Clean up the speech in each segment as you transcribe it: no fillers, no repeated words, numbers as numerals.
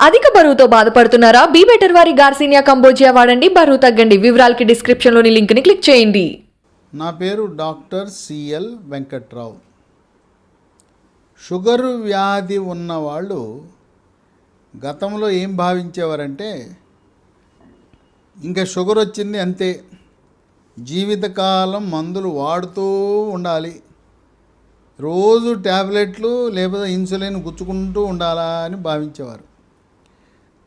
అధిక బరువుతో బాధపడుతున్నారా? బీ బెటర్ వారి గార్సినియా కంబోజియా వాడండి, బరువు తగ్గండి. వివరాలకి డిస్క్రిప్షన్లోని లింక్ని క్లిక్ చేయండి. నా పేరు డాక్టర్ సిఎల్ వెంకట్రావు. షుగర్ వ్యాధి ఉన్నవాళ్ళు గతంలో ఏం భావించేవారంటే, ఇంకా షుగర్ వచ్చింది అంతే, జీవితకాలం మందులు వాడుతూ ఉండాలి, రోజు ట్యాబ్లెట్లు లేకపోతే ఇన్సులిన్ గుచ్చుకుంటూ ఉండాలా అని భావించేవారు.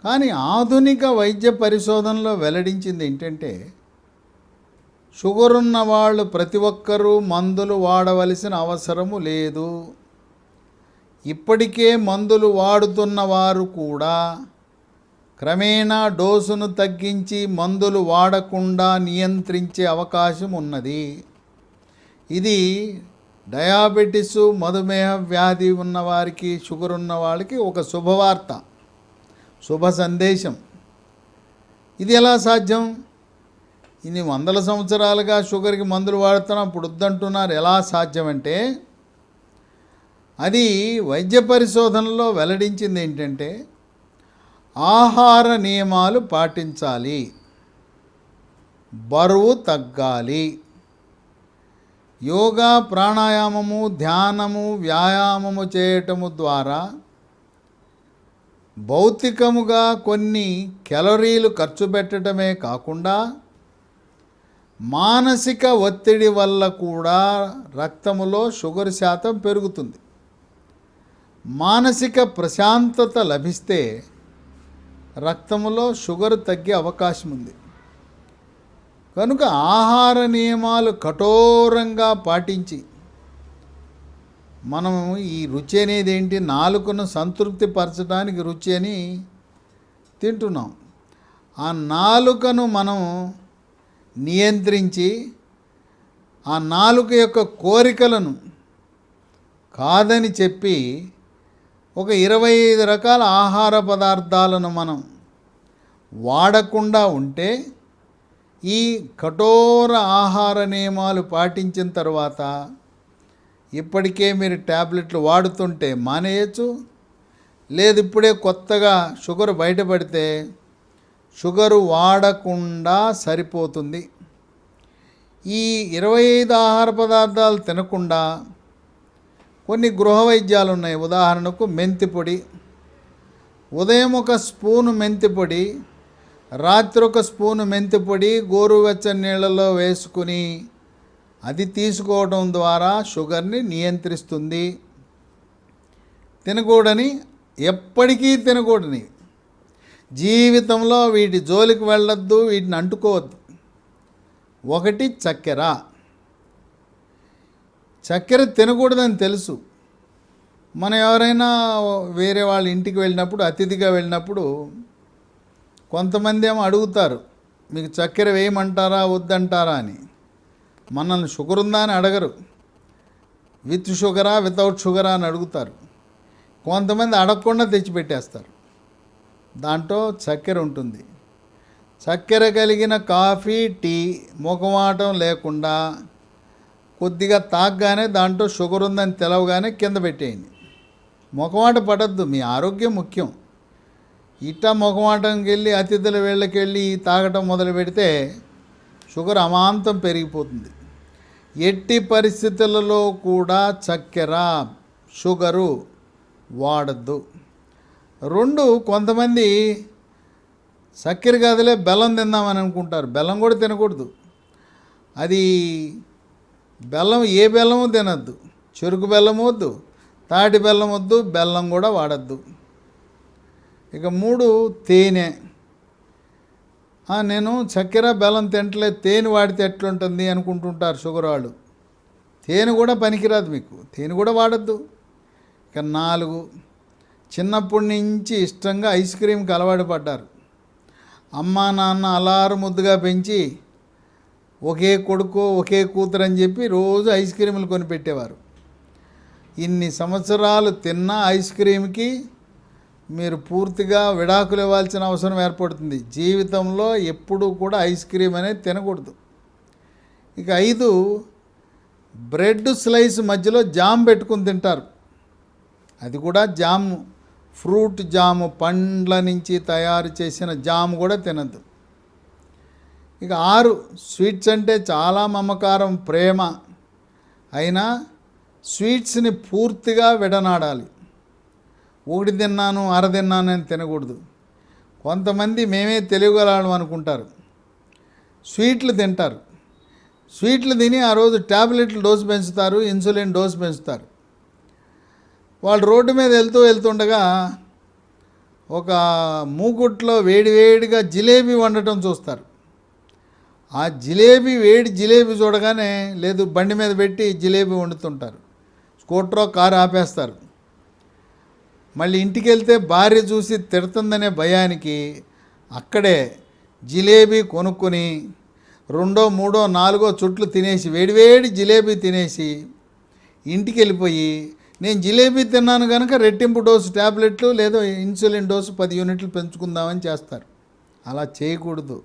కానీ ఆధునిక వైద్య పరిశోధనలో వెల్లడించింది ఏంటంటే, షుగర్ ఉన్న వాళ్ళు ప్రతి ఒక్కరూ మందులు వాడవలసిన అవసరము లేదు. ఇప్పటికే మందులు వాడుతున్న వారు కూడా క్రమేణా డోసును తగ్గించి మందులు వాడకుండా నియంత్రించే అవకాశం ఉన్నది. ఇది డయాబెటిస్, మధుమేహ వ్యాధి ఉన్నవారికి, షుగర్ ఉన్న వాళ్ళకి ఒక శుభవార్త, శుభ సందేశం. ఇది ఎలా సాధ్యం? ఇన్ని వందల సంవత్సరాలుగా షుగర్కి మందులు వాడుతున్నాం, ఇప్పుడు వద్దంటున్నారు. ఎలా సాధ్యం అంటే, అది వైద్య పరిశోధనలో వెల్లడించింది ఏంటంటే, ఆహార నియమాలు పాటించాలి, బరువు తగ్గాలి, యోగా, ప్రాణాయామము, ధ్యానము, వ్యాయామము చేయటము ద్వారా భౌతికముగా కొన్ని క్యాలరీలు ఖర్చు పెట్టడమే కాకుండా మానసిక ఒత్తిడి వల్ల కూడా రక్తములో షుగర్ శాతం పెరుగుతుంది. మానసిక ప్రశాంతత లభిస్తే రక్తములో షుగర్ తగ్గే అవకాశం ఉంది. కనుక ఆహార నియమాలు కఠోరంగా పాటించి మనం ఈ రుచి అనేది ఏంటి, నాలుకను సంతృప్తి పరచడానికి రుచి అని తింటున్నాం. ఆ నాలుకను మనం నియంత్రించి ఆ నాలుక యొక్క కోరికలను కాదని చెప్పి ఒక 25 రకాల ఆహార పదార్థాలను మనం వాడకుండా ఉంటే, ఈ కఠోర ఆహార నియమాలు పాటించిన తర్వాత ఇప్పటికే మీరు ట్యాబ్లెట్లు వాడుతుంటే మానేయచ్చు, లేదు ఇప్పుడే కొత్తగా షుగర్ బయటపడితే షుగరు వాడకుండా సరిపోతుంది. ఈ 25 ఆహార పదార్థాలు తినకుండా కొన్ని గృహ వైద్యాలు ఉన్నాయి. ఉదాహరణకు మెంతి పొడి, ఉదయం ఒక స్పూను మెంతి పొడి, రాత్రి ఒక స్పూను మెంతి పొడి గోరువెచ్చని నీళ్ళలో వేసుకుని అది తీసుకోవడం ద్వారా షుగర్ని నియంత్రిస్తుంది. తినకూడని, ఎప్పటికీ తినకూడని, జీవితంలో వీటి జోలికి వెళ్ళొద్దు, వీటిని అంటుకోవద్దు. ఒకటి చక్కెర. చక్కెర తినకూడదని తెలుసు. మనం ఎవరైనా వేరే వాళ్ళ ఇంటికి వెళ్ళినప్పుడు, అతిథిగా వెళ్ళినప్పుడు కొంతమంది ఏమో అడుగుతారు, మీకు చక్కెర వేయమంటారా వద్దంటారా అని. మనల్ని షుగర్ ఉందా అని అడగరు, విత్ షుగరా వితౌట్ షుగరా అని అడుగుతారు. కొంతమంది అడగకుండా తెచ్చిపెట్టేస్తారు, దాంట్లో చక్కెర ఉంటుంది. చక్కెర కలిగిన కాఫీ, టీ మొఖమాటం లేకుండా కొద్దిగా తాగగానే దాంట్లో షుగర్ ఉందని తెలవగానే కింద పెట్టేయండి. మొఖమాట పడద్దు, మీ ఆరోగ్యం ముఖ్యం. ఇట్టా మొఖమాటంకి వెళ్ళి అతిథుల వేళ్ళకి వెళ్ళి తాగటం మొదలు పెడితే షుగర్ అమాంతం పెరిగిపోతుంది. ఎట్టి పరిస్థితులలో కూడా చక్కెర, షుగరు వాడద్దు. 2, కొంతమంది చక్కెర కాదులే బెల్లం తిందామని అనుకుంటారు. బెల్లం కూడా తినకూడదు. అది బెల్లం, ఏ బెల్లము తినద్దు. చెరుకు బెల్లం వద్దు, తాటి బెల్లం వద్దు, బెల్లం కూడా వాడద్దు. ఇక 3, తేనె. నేను చక్కెర బెల్లం తింటలేదు, తేనె వాడితే ఎట్లుంటుంది అనుకుంటుంటారు షుగర్ వాళ్ళు. తేనె కూడా పనికిరాదు మీకు, తేనె కూడా వాడద్దు. ఇక 4, చిన్నప్పటి నుంచి ఇష్టంగా ఐస్ క్రీమ్కి అలవాటు పడ్డారు. అమ్మా నాన్న అలారు ముద్దుగా పెంచి ఒకే కొడుకు ఒకే కూతురు అని చెప్పి రోజు ఐస్ క్రీములు కొనిపెట్టేవారు. ఇన్ని సంవత్సరాలు తిన్న ఐస్ క్రీమ్కి మీరు పూర్తిగా విడాకులు ఇవ్వాల్సిన అవసరం ఏర్పడుతుంది. జీవితంలో ఎప్పుడూ కూడా ఐస్ క్రీమ్ అనేది తినకూడదు. ఇక 5, బ్రెడ్ స్లైస్ మధ్యలో జామ్ పెట్టుకుని తింటారు. అది కూడా జామ్ ఫ్రూట్ జాము, పండ్ల నుంచి తయారు చేసిన జాము కూడా తినద్దు. ఇక 6 స్వీట్స్ అంటే చాలా మమకారం, ప్రేమ. అయినా స్వీట్స్ని పూర్తిగా విడనాడాలి. ఒకటి తిన్నాను, అర తిన్నాను అని తినకూడదు. కొంతమంది మేమే తెలియగలం అనుకుంటారు, స్వీట్లు తింటారు. స్వీట్లు తిని ఆ రోజు ట్యాబ్లెట్లు డోసు పెంచుతారు, ఇన్సులిన్ డోసు పెంచుతారు. వాళ్ళు రోడ్డు మీద వెళ్తుండగా ఒక మూకుట్లో వేడివేడిగా జిలేబీ వండటం చూస్తారు. ఆ వేడి జిలేబీ చూడగానే లేదు బండి మీద పెట్టి జిలేబీ వండుతుంటారు. స్కూటరో కారు ఆపేస్తారు. మళ్ళీ ఇంటికి వెళ్తే భార్య చూసి తిడుతుందనే భయానికి అక్కడే జిలేబీ కొనుక్కొని 2, 3, 4 చుట్లు తినేసి, వేడివేడి జిలేబీ తినేసి ఇంటికి వెళ్ళిపోయి, నేను జిలేబీ తిన్నాను కనుక రెట్టింపు డోసు ట్యాబ్లెట్లు లేదా ఇన్సులిన్ డోసు 10 యూనిట్లు పెంచుకుందామని చేస్తారు. అలా చేయకూడదు.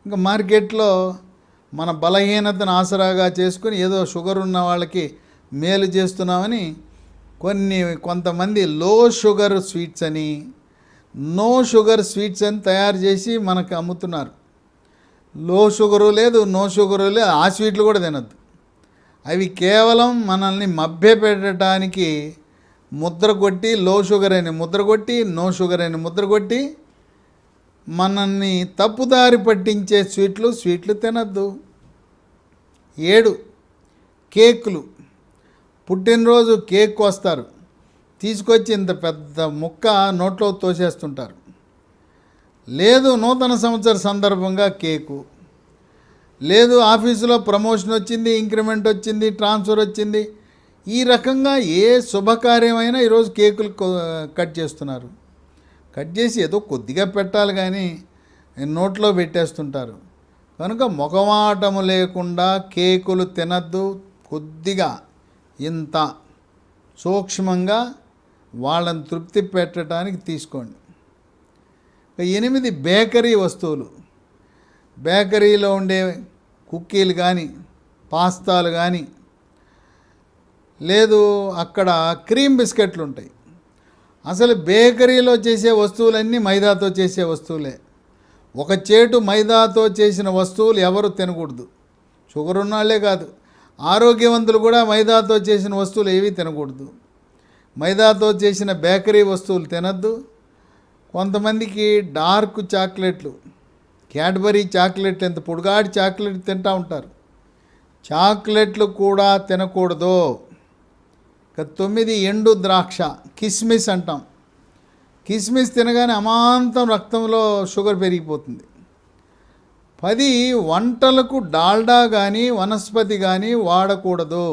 ఇంకా మార్కెట్లో మన బలహీనతను ఆసరాగా చేసుకుని ఏదో షుగర్ ఉన్న వాళ్ళకి మేలు చేస్తున్నామని కొంతమంది లో షుగర్ స్వీట్స్ అని, నో షుగర్ స్వీట్స్ అని తయారు చేసి మనకు అమ్ముతున్నారు. లో షుగరు లేదు, నో షుగరు లేదు, ఆ స్వీట్లు కూడా తినద్దు. అవి కేవలం మనల్ని మభ్యపెట్టడానికి ముద్ర కొట్టి, లో షుగర్ అని ముద్ర కొట్టి, నో షుగర్ అని ముద్ర కొట్టి మనల్ని తప్పుదారి పట్టించే స్వీట్లు తినద్దు. 7 కేకులు. పుట్టినరోజు కేక్ వస్తారు, తీసుకొచ్చి ఇంత పెద్ద ముక్క నోట్లో తోసేస్తుంటారు. లేదు నూతన సంవత్సర సందర్భంగా కేకు, లేదు ఆఫీసులో ప్రమోషన్ వచ్చింది, ఇంక్రిమెంట్ వచ్చింది, ట్రాన్స్ఫర్ వచ్చింది, ఈ రకంగా ఏ శుభకార్యమైనా ఈరోజు కేకులు కట్ చేస్తున్నారు. కట్ చేసి ఏదో కొద్దిగా పెట్టాలి కానీ నోట్లో పెట్టేస్తుంటారు. కనుక మొఖమాటము లేకుండా కేకులు తినద్దు. కొద్దిగా ఇంత సూక్ష్మంగా వాళ్ళని తృప్తి పెట్టడానికి తీసుకోండి. 8 బేకరీ వస్తువులు. బేకరీలో ఉండే కుక్కీలు కానీ, పాస్తాలు కానీ, లేదు అక్కడ క్రీమ్ బిస్కెట్లు ఉంటాయి. అసలు బేకరీలో చేసే వస్తువులన్నీ మైదాతో చేసే వస్తువులే. ఒక చేటు మైదాతో చేసిన వస్తువులు ఎవరు తినకూడదు. షుగర్ ఉన్నవాళ్లే కాదు, ఆరోగ్యవంతులు కూడా మైదాతో చేసిన వస్తువులు ఏవి తినకూడదు. మైదాతో చేసిన బేకరీ వస్తువులు తినద్దు. కొంతమందికి డార్క్ చాక్లెట్లు, క్యాడ్బరీ చాక్లెట్లు, ఎంత పొడుగాటి చాక్లెట్ తింటూ ఉంటారు. చాక్లెట్లు కూడా తినకూడదు. 9 ఎండు ద్రాక్ష, కిస్మిస్ అంటాం. కిస్మిస్ తినగానే అమాంతం రక్తంలో షుగర్ పెరిగిపోతుంది. 10 వంటలకు డాల్డా కానీ వనస్పతి కానీ వాడకూడదు.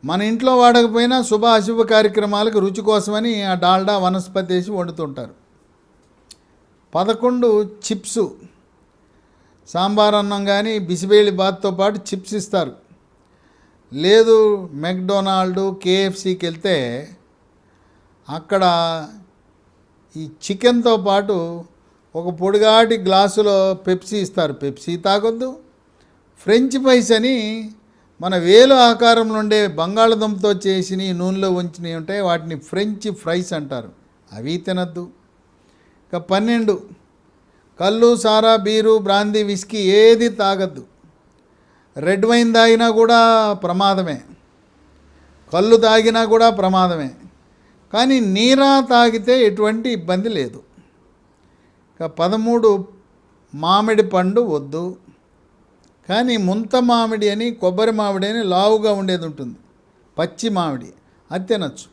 మన ఇంట్లో వాడకపోయినా శుభ అశుభ కార్యక్రమాలకు రుచి కోసమని ఆ డాల్డా వనస్పతి వేసి వండుతుంటారు. 11 చిప్సు. సాంబార్ అన్నం కానీ బిసిబేళి బాత్తో పాటు చిప్స్ ఇస్తారు. లేదు మెక్డొనాల్డ్, కేఎఫ్సీకి వెళ్తే అక్కడ ఈ చికెన్తో పాటు ఒక పొడిగాటి గ్లాసులో పెప్సీ ఇస్తారు. పెప్సీ తాగొద్దు. ఫ్రెంచ్ ఫ్రైస్ అని మన వేలు ఆకారంలో ఉండే బంగాళదుంపతో చేసి నూనెలో ఉంచినవి ఉంటాయి, వాటిని ఫ్రెంచ్ ఫ్రైస్ అంటారు. అవి తినద్దు. ఇక 12 కళ్ళు, సారా, బీరు, బ్రాందీ, విస్కీ ఏది తాగద్దు. రెడ్ వైన్ తాగినా కూడా ప్రమాదమే, కళ్ళు తాగినా కూడా ప్రమాదమే. కానీ నీరా తాగితే ఎటువంటి ఇబ్బంది లేదు. ఇక 13 మామిడి పండు వద్దు. కానీ ముంత మామిడి అని, కొబ్బరి మామిడి అని లావుగా ఉండేది ఉంటుంది, పచ్చి మామిడి, అది తినచ్చు.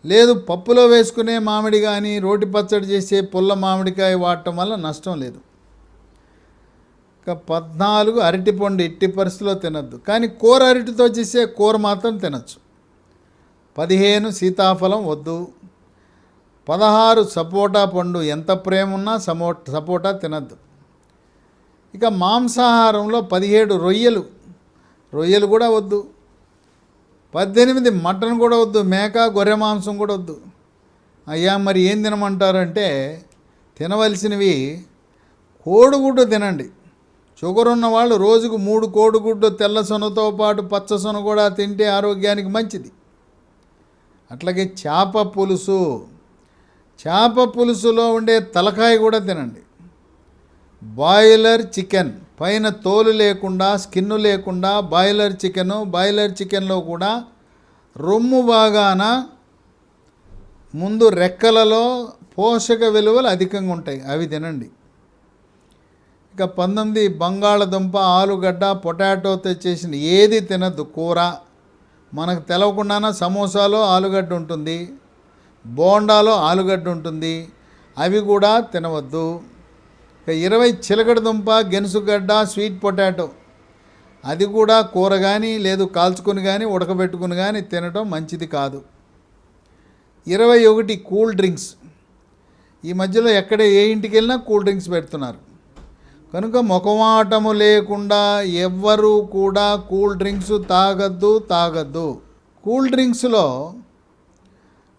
లేదు పప్పులో వేసుకునే మామిడి కానీ, రోటి పచ్చడి చేసే పుల్ల మామిడికాయ వాడటం వల్ల నష్టం లేదు. ఇక 14 అరటిపండు ఎట్టి పరిస్థితిలో తినద్దు. కానీ కూర అరటితో చేసే కూర మాత్రం తినచ్చు. 15 సీతాఫలం వద్దు. 16 సపోటా పండు, ఎంత ప్రేమ ఉన్నా సపోటా తినద్దు. ఇక మాంసాహారంలో 17 రొయ్యలు కూడా వద్దు. 18 మటన్ కూడా వద్దు. మేక, గొర్రె మాంసం కూడా వద్దు. అయ్యా మరి ఏం తినమంటారంటే తినవలసినవి కోడిగుడ్డు తినండి. షుగర్ ఉన్న వాళ్ళు రోజుకు 3 కోడిగుడ్డు తెల్ల సొనతో పాటు పచ్చ సొన కూడా తింటే ఆరోగ్యానికి మంచిది. అట్లాగే చేప పులుసు, చేప పులుసులో ఉండే తలకాయ కూడా తినండి. బాయిలర్ చికెన్, పైన తోలు లేకుండా స్కిన్ను లేకుండా బాయిలర్ చికెన్లో కూడా రొమ్ము భాగాన ముందు రెక్కలలో పోషక విలువలు అధికంగా ఉంటాయి, అవి తినండి. ఇక 19 బంగాళదుంప, ఆలుగడ్డ, పొటాటోతో చేసిన ఏది తినద్దు కూర. మనకు తెలవకుండానే సమోసాలో ఆలుగడ్డ ఉంటుంది, బోండాలో ఆలుగడ్డ ఉంటుంది, అవి కూడా తినవద్దు. ఇక 20 చిలకడ దుంప, గెనుసుగడ్డ, స్వీట్ పొటాటో, అది కూడా కూర కానీ లేదు కాల్చుకుని కానీ ఉడకబెట్టుకుని కానీ తినటం మంచిది కాదు. 21 కూల్ డ్రింక్స్, ఈ మధ్యలో ఎక్కడ ఏ ఇంటికి వెళ్ళినా కూల్ డ్రింక్స్ పెడుతున్నారు కనుక మొఖమాటము లేకుండా ఎవ్వరూ కూడా కూల్ డ్రింక్స్ తాగద్దు. కూల్ డ్రింక్స్లో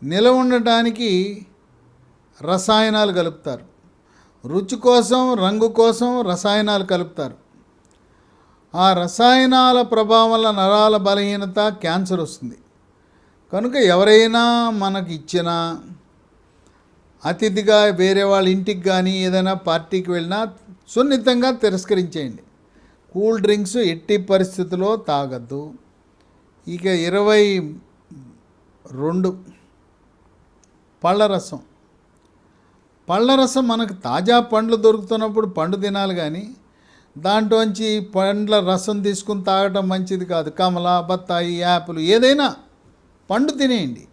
నిలవ ఉండటానికి రసాయనాలు కలుపుతారు, రుచి కోసం రంగు కోసం రసాయనాలు కలుపుతారు. ఆ రసాయనాల ప్రభావం వల్ల నరాల బలహీనత, క్యాన్సర్ వస్తుంది. కనుక ఎవరైనా మనకి ఇచ్చిన అతిథిగా వేరే వాళ్ళ ఇంటికి కానీ ఏదైనా పార్టీకి వెళ్ళినా సున్నితంగా తిరస్కరించేయండి. కూల్ డ్రింక్స్ ఎట్టి పరిస్థితుల్లో తాగద్దు. ఇక 22 పళ్ళరసం. పళ్ళరసం మనకు తాజా పండ్లు దొరుకుతున్నప్పుడు పండు తినాలి కానీ దాంట్లోంచి పండ్ల రసం తీసుకుని తాగటం మంచిది కాదు. కమల, బత్తాయి, యాపిల్ ఏదైనా పండు తినేయండి.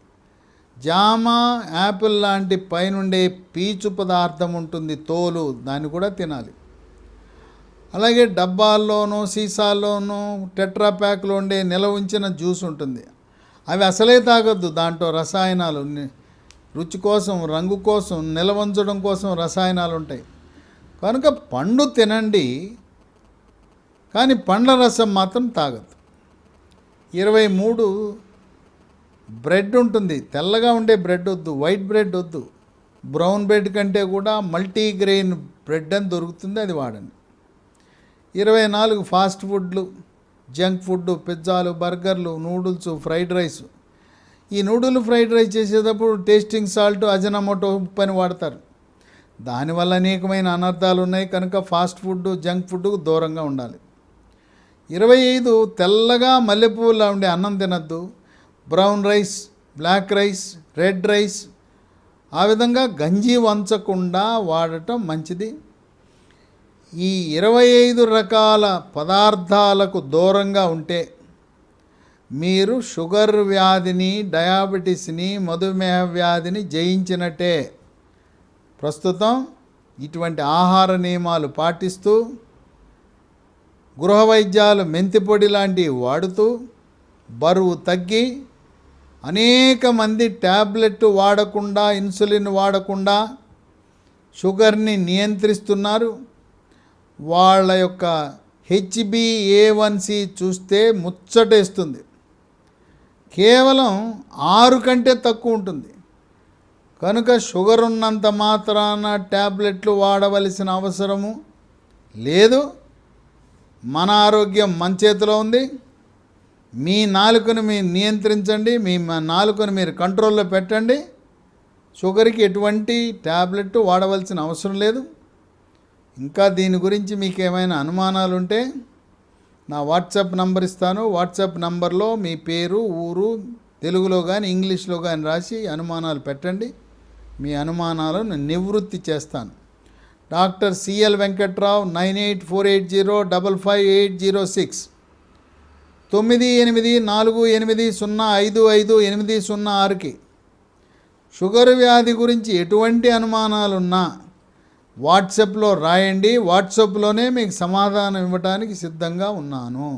జామ, యాపిల్ లాంటి పైనుండే పీచు పదార్థం ఉంటుంది, తోలు, దాన్ని కూడా తినాలి. అలాగే డబ్బాల్లోనూ సీసాల్లోనూ టెట్రా ప్యాక్లో ఉండే నిల్వ ఉంచిన జ్యూస్ ఉంటుంది, అవి అసలే తాగొద్దు. దాంట్లో రసాయనాలు, రుచి కోసం రంగు కోసం నిల్వ ఉంచడం కోసం రసాయనాలు ఉంటాయి. కనుక పండు తినండి కానీ పండ్ల రసం మాత్రం తాగద్దు. 23 బ్రెడ్ ఉంటుంది, తెల్లగా ఉండే బ్రెడ్ వద్దు, వైట్ బ్రెడ్ వద్దు. బ్రౌన్ బ్రెడ్ కంటే కూడా మల్టీగ్రెయిన్ బ్రెడ్ అని దొరుకుతుంది, అది వాడండి. 24 ఫాస్ట్ ఫుడ్లు, జంక్ ఫుడ్, పిజ్జాలు, బర్గర్లు, నూడిల్స్, ఫ్రైడ్ రైస్. ఈ నూడిల్ ఫ్రైడ్ రైస్ చేసేటప్పుడు టేస్టింగ్ సాల్ట్, అజినమోటో ఉప్పు అని వాడతారు. దానివల్ల అనేకమైన అనర్థాలు ఉన్నాయి కనుక ఫాస్ట్ ఫుడ్, జంక్ ఫుడ్కు దూరంగా ఉండాలి. 25 తెల్లగా మల్లెపూలా ఉండే అన్నం తినద్దు. Brown rice, black rice, red rice, ఆ విధంగా గంజి వంచకుండా వాడటం మంచిది. ఈ 25 రకాల పదార్థాలకు దూరంగా ఉంటే మీరు షుగర్ వ్యాధిని, డయాబెటీస్ని, మధుమేహ వ్యాధిని జయించినట్టే. ప్రస్తుతం ఇటువంటి ఆహార నియమాలు పాటిస్తూ గృహ వైద్యాలు, మెంతిపొడి లాంటివి వాడుతూ బరువు తగ్గి అనేక మంది ట్యాబ్లెట్ వాడకుండా, ఇన్సులిన్ వాడకుండా షుగర్ని నియంత్రిస్తున్నారు. వాళ్ళ యొక్క HbA1c చూస్తే ముచ్చటేస్తుంది, కేవలం 6 కంటే తక్కువ ఉంటుంది. కనుక షుగర్ ఉన్నంత మాత్రాన ట్యాబ్లెట్లు వాడవలసిన అవసరము లేదు. మన ఆరోగ్యం మన చేతిలో ఉంది. మీ నాలుకను మీరు నియంత్రించండి, మీ నాలుకను మీరు కంట్రోల్లో పెట్టండి. షుగర్కి ఎటువంటి ట్యాబ్లెట్ వాడవలసిన అవసరం లేదు. ఇంకా దీని గురించి మీకు ఏమైనా అనుమానాలు ఉంటే నా వాట్సాప్ నంబర్ ఇస్తాను. వాట్సాప్ నంబర్లో మీ పేరు, ఊరు తెలుగులో కానీ ఇంగ్లీష్లో కానీ రాసి అనుమానాలు పెట్టండి. మీ అనుమానాలను నివృత్తి చేస్తాను. Doctor CL Venkatrao, 9848055806, 9848055806కి. షుగర్ వ్యాధి గురించి ఎటువంటి అనుమానాలున్నా వాట్సాప్లో రాయండి. వాట్సాప్లోనే మీకు సమాధానం ఇవ్వడానికి సిద్ధంగా ఉన్నాను.